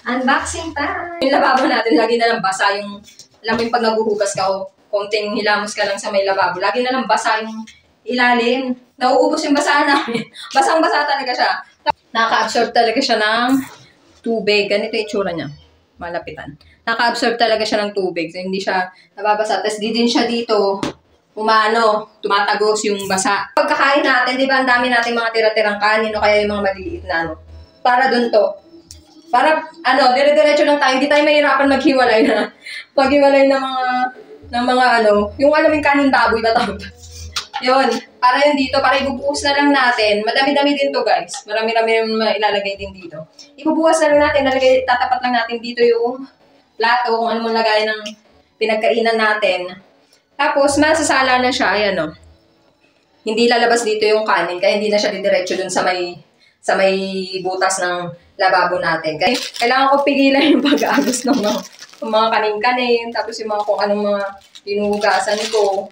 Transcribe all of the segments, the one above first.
Unboxing time! Yung lababo natin, lagi na lang basa yung, alam mo yung pag naguhugas ka o konting hilamos ka lang sa may lababo, lagi na lang basa yung ilalim. Nauubos yung basahan namin. Basang-basa talaga siya. Nakaka-absorb talaga siya ng tubig. Ganito yung itsura niya. Malapitan. Nakaka-absorb talaga siya ng tubig. So, hindi siya nababasa. Tapos, di din siya dito tumatagos yung basa. Pagkakain natin, di ba, ang dami natin mga tira-tirang kanin o kaya yung mga maliliit na para dun to. Para, dire-diretso lang tayo. Hindi tayo mahirapan maghiwalay na. Maghiwalay ng mga yung alam yung kanin baboy ba tawag? Yun. Para yun dito, para ibubuhos na lang natin. Madami-dami din to, guys. Marami-rami ilalagay din dito. Ibubuhos na lang natin. Tatapat lang natin dito yung plato, kung ano mong lagay ng pinagkainan natin. Tapos, masasala na siya. Ayan, o. Hindi lalabas dito yung kanin, kaya hindi na siya didiretso dun sa may butas ng lababo natin. Kaya kailangan ko pigilan yung pag-agos ng mga kanin-kanin, tapos yung mga kung anong mga hinuhugasan ko.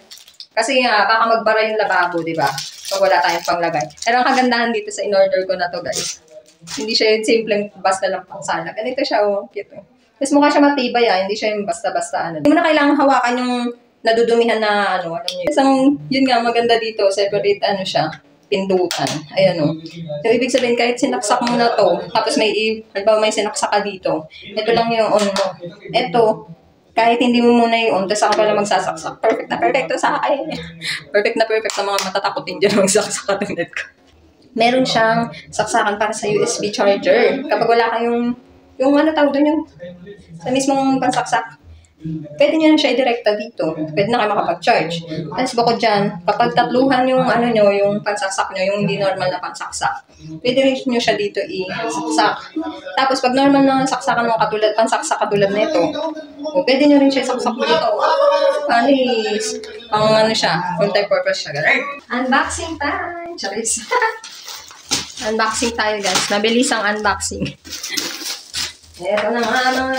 Kasi nga, baka magbara yung lababo, di ba? Pag wala tayong panglagay. Pero ang kagandahan dito sa in-order ko na to, guys. Hindi siya yung simpleng basta lang pangsala. Ganito siya, oh. Cute, oh. Tapos mukha siya matibay, ah. Hindi siya yung basta-basta, Hindi mo na kailangan hawakan yung nadudumihan na, alam niyo. Isang, yun nga, maganda dito. Separate, siya. Pindutan. Ayan, o. So, ibig sabihin, kahit sinaksak mo na to, tapos halimbawa may sinaksak ka dito, ito lang yung on mo. Ito, kahit hindi mo muna yung on, tapos ako pala magsasaksak. Perfect na perfect to sa akin. Perfect na perfect na mga matatakotin dyan magsaksak katulad ko. Meron siyang saksakan para sa USB charger. Kapag wala kayong, tawag doon yung, sa mismong pansaksak, pwede nyo na siya i-directa dito. Pwede na kayo makapag-charge. Tapos bukod dyan, kapag tatluhan yung yung pansaksak nyo, yung hindi normal na pansaksak, pwede rin nyo siya dito i-saksak. Tapos pag normal na saksakan mo pansaksak katulad na ito, pwede nyo rin siya i-saksak dito. Alis. Pang siya, multi-purpose siya. Ganun. Unboxing time! Charis. Unboxing tayo, guys. Mabilis ang unboxing. Ito na nga naman.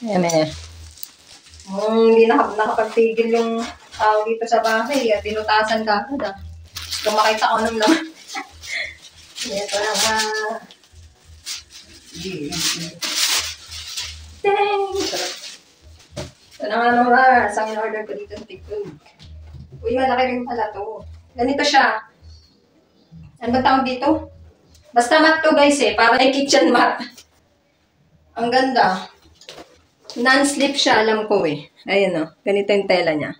Ayan eh. Hindi nakapagtigil yung tao dito sa bahay. Tinutasan ka agad. Kung makita ko nung naman. Ito na nga. Ito na nga naman. Isang in-order ko dito sa TikTok. Uy, malaki rin pala to. Ganito siya. Ano ba tawag dito? Basta mat to, guys, para ay kitchen mat. Ang ganda. Non-slip siya, alam ko eh. Ayun, ganito yung tela niya.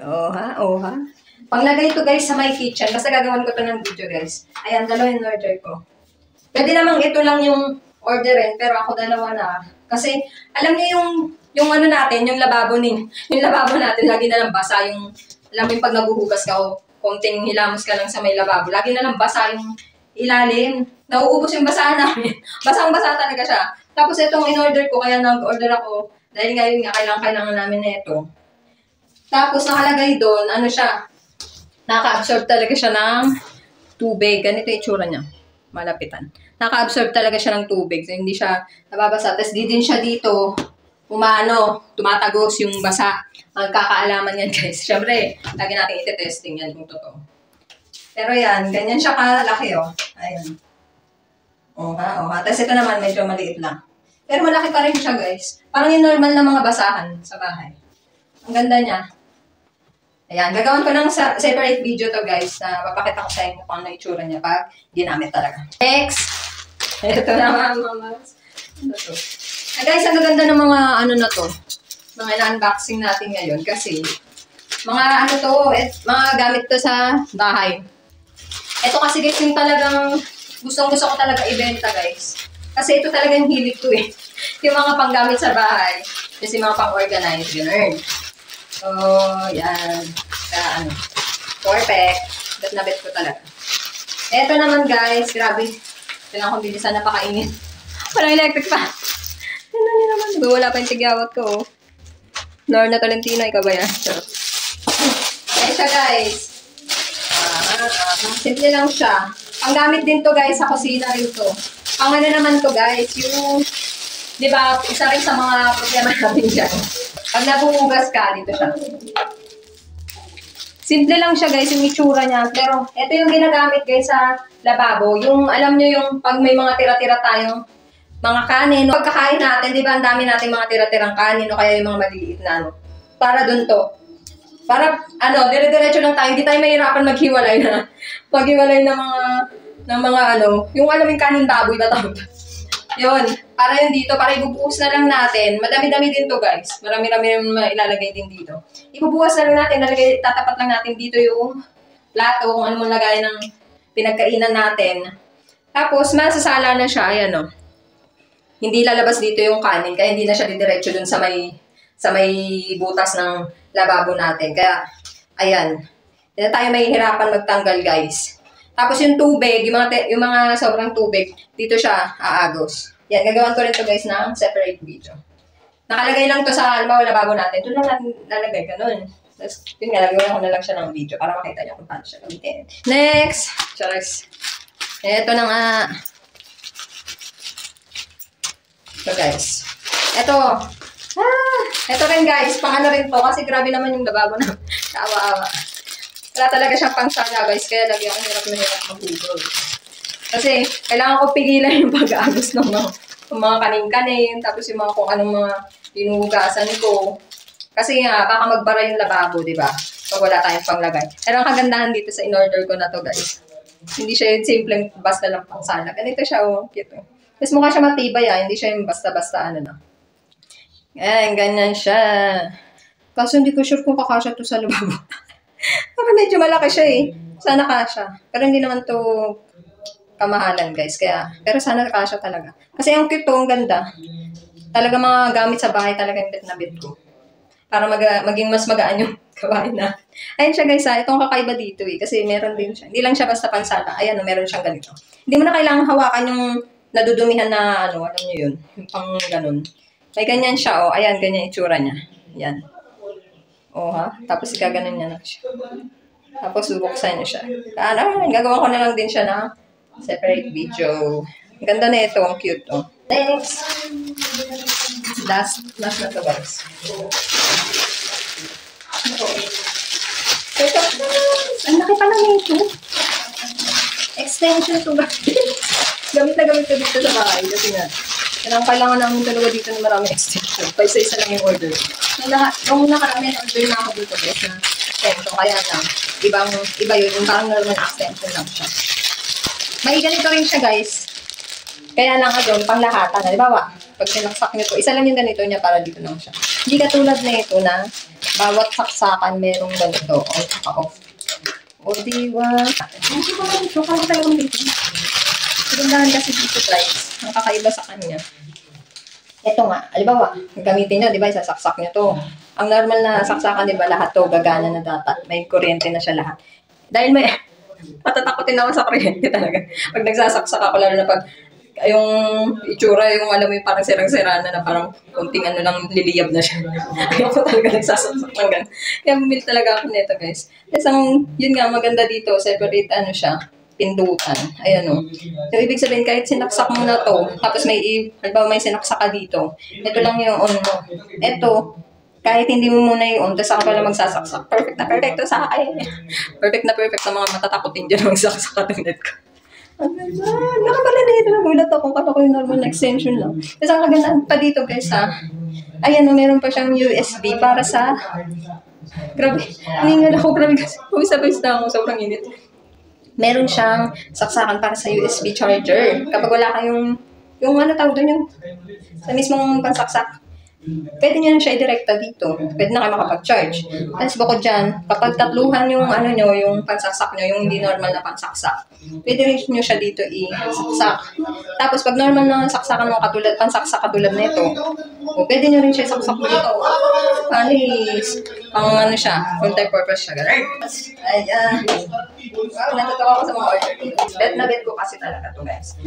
Oha. Panglagay ito, guys, sa my kitchen. Basta gagawin ko to ng video, guys. Ayan, dalawa yung order ko. Pwede namang ito lang yung orderin, pero ako dalawa na. Kasi, alam niyo yung natin, yung lababo natin, lagi na lang basa yung, alam mo yung pag naguhugas ka o konting hilamos ka lang sa may lababo, lagi na lang basa yung ilalim. Nauubos yung basahan namin. Basang-basa talaga siya. Tapos itong in-order ko, kaya nag-order ako. Dahil ngayon nga, kailangan namin na ito. Tapos nakalagay doon, siya, nakaka-absorb talaga siya ng tubig. Ganito yung itsura niya. Malapitan. Nakaka-absorb talaga siya ng tubig. So, hindi siya nababasa. Tapos di din siya dito, tumatagos yung basa. Magkakaalaman yan, guys. Siyempre, lagi natin iti-testing yan kung totoo. Pero yan, ganyan siya kalaki, oh. Ayan. Oha. Tapos ito naman, medyo maliit lang. Pero malaki pa rin siya, guys. Parang yung normal na mga basahan sa bahay. Ang ganda niya. Ayan, gagawin ko ng separate video to, guys, na papakita ko sa inyo kung ano itsura niya pag ginamit talaga. Next! Ito naman, mamas. Ito. Guys, ang ganda ng mga na to. Mga na-unboxing natin ngayon kasi mga mga gamit to sa bahay. Ito kasi, guys, yung talagang gustong-gusto ko talaga ibenta, guys. Kasi ito talaga yung hilig ko eh. Yung mga panggamit sa bahay. Kasi mga pang-organize, gano'n. So, yan. Perfect. Bet na bet ko talaga. Ito naman, guys. Grabe. Kailangan kong bilisan na pakainin. Walang electric pa. Tignan niyo naman. Diba wala pa yung tigyawat ko. Norna Tolentino, ikaw ba yan? So, ayan siya, guys. Simple lang siya. Ang gamit din to, guys, sa kusina rin to. Ang naman to, guys, yung, di ba, isa rin sa mga problema natin dyan. Pag nabuhugas ka, dito siya. Simple lang siya guys, yung itsura niya. Pero ito yung ginagamit guys sa lababo. Yung alam nyo yung pag may mga tira-tira tayong mga kanin. Pagkakain natin, di ba ang dami nating mga tira-tirang kanin o kaya yung mga maliliit na ano. Para dun to. Para ano, dire-diretso lang tayo. Hindi tayo mahirapan maghiwalay na. Maghiwalay ng mga ano. Yung alam yung kanin baboy ba tawag? Yun. Para yun dito. Para ibubuhos na lang natin. Madami-dami din to guys. Marami-rami yung ilalagay din dito. Ibubuhos na lang natin. Tatapat lang natin dito yung plato. Kung ano mong lagay ng pinagkainan natin. Tapos, masasala na siya. Ayan o. Hindi lalabas dito yung kanin. Kaya hindi na siya didiretso dun sa may butas ng lababo natin. Kaya, ayan. Hindi na tayo mahihirapan magtanggal guys. Tapos yung tubig, yung mga sobrang tubig, dito siya aagos. Yan, gagawan ko rin to guys ng separate video. Nakalagay lang to sa lababo natin. Ito lang natin lalagay, ganun. Tapos, yun nga, lagyan ko na lang siya ng video para makita niyo kung paano siya gamitin. Next! Charis. Ito na nga. Ito guys. Ito rin guys, pang ano rin to. Kasi grabe naman yung lababo na kaawa-awa. Wala talaga siyang pangsala guys, kaya lagi ako hirap maghugol. Kasi kailangan ko pigilan yung pag-aagos ng mga kanin-kanin, tapos yung mga kung anong mga hinuhugasan ko. Kasi nga, baka magbara yung lababo, di ba? Pag wala tayong panglagay. Pero ang kagandahan dito sa in-order ko na to guys. Hindi siya yung simpleng basta lang pangsala. Ganito siya, oh, cute. Tapos mukha siya matibay, hindi siya yung basta-basta ano na. Ayan, ganyan siya. Kaso hindi ko sure kung kakasya to sa lababo. Para medyo malaki siya eh. Sana kasya. Pero hindi naman to kamahalan guys. Pero sana kasya talaga. Kasi ang cute to, ang ganda. Talaga mga gamit sa bahay talaga yung bit na bit ko. Para maging mas magaan yung gawain na. Ayan siya guys ha. Itong kakaiba dito eh. Kasi meron din siya. Hindi lang siya basta pansala. Ayan meron siyang ganito. Hindi mo na kailangan hawakan yung nadudumihan na ano. Alam nyo yun. Yung pang ganun. May ganyan siya oh. Ayan, ganyan itsura niya. Ayan. O ha? Tapos ikaganon niya na siya. Tapos bubuksan niya siya. Gagawa ko na lang din siya na separate video. Ang ganda na ito. Ang cute oh. Next. Last na to guys. Ito. Ang laki pala nito. Extension to guys. Gamit na gamit ko dito sa bahay. Kasi nga. Kailangan namin talaga dito ng maraming extension. Pa isa-isa lang yung order. Nung nakarami order na ako dito guys na extension. Kaya lang, iba yun. Yung parang normal extension lang siya. May ganito rin siya guys. Kaya lang doon, panglahatan. Halimbawa, pag sinaksak nyo to, isa lang yung ganito niya para dito lang siya. Hindi katulad na ito na bawat saksakan merong ganito. O, saka off. O, diba? Hindi ko lang ito. Kaya talagang dito. Sigundahan kasi dito guys. Ang kakaiba sa kanya. Ito nga, halimbawa, gamitin nyo, di ba, isasaksak nyo to. Ang normal na saksakan, di ba, lahat to, gagana na dapat. May kuryente na siya lahat. Dahil may, matatakotin ako sa kuryente talaga. Pag nagsasaksak ako, lalo na pag, yung itsura, yung alam mo yung parang sirang-sira na parang kunting ano lang, liliyab na siya. Ayaw ko talaga nagsasaksak ng ganun. Kaya bumili talaga ako nito, guys. Tapos yun nga, maganda dito, separate ano siya, pindutan. Ayan o. So, ibig sabihin, kahit sinaksak mo na to, tapos halimbawa may sinaksak ka dito, ito lang yung on mo. Ito, kahit hindi mo muna yung on, tapos ako pala magsasaksak. Perfect na perfect to sa akin. Perfect na perfect na mga matatakotin dyan magsasaksak katulad ko. Ang ganda. Nakapala na ito. Nagulat ako. Kala ko yung normal na extension lang. Tapos ang kagandaan pa dito guys ha. Ayan o, meron pa siyang USB para sa... Grabe. Hiningal ako. Grabe kasi. Pawis-pawis na ako. Sobrang init. Meron siyang saksakan para sa USB charger. Kapag wala kayong, yung ano tawag doon yung sa mismong pansaksak, pwede nyo na siya i-directa dito. Pwede na kayo makapag-charge. Tapos bukod dyan, kapag tatluhan yung ano nyo, yung pansaksak nyo, yung hindi normal na pansaksak, pwede rin nyo siya dito i-saksak. Tapos pag normal na saksakan mo pansaksak katulad na ito, pwede nyo rin siya i-saksak dito. Panis. Pang ano siya, multi-purpose siya. Ayan. Wow, natutuwa ako sa mga order dito. Bet na bet ko kasi talaga to guys.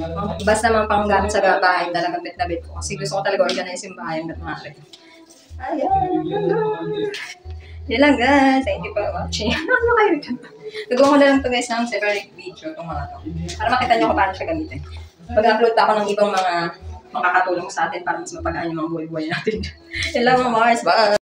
Basta naman pang gamit sa bahay, talagang bet na bet ko. Kasi gusto ko talaga organize yung bahay hanggat maaari. Ayan. Yan lang guys. Thank you for watching. Ano kayo dyan? Gagawa ko na lang to guys ng separate video itong mga to. Para makita nyo kung paano siya gamitin. Pag-upload pa ako ng ibang mga makakatulong sa atin para mas mapagaan yung mga buhay-buhay natin. Yan lang mga Mars. Bye!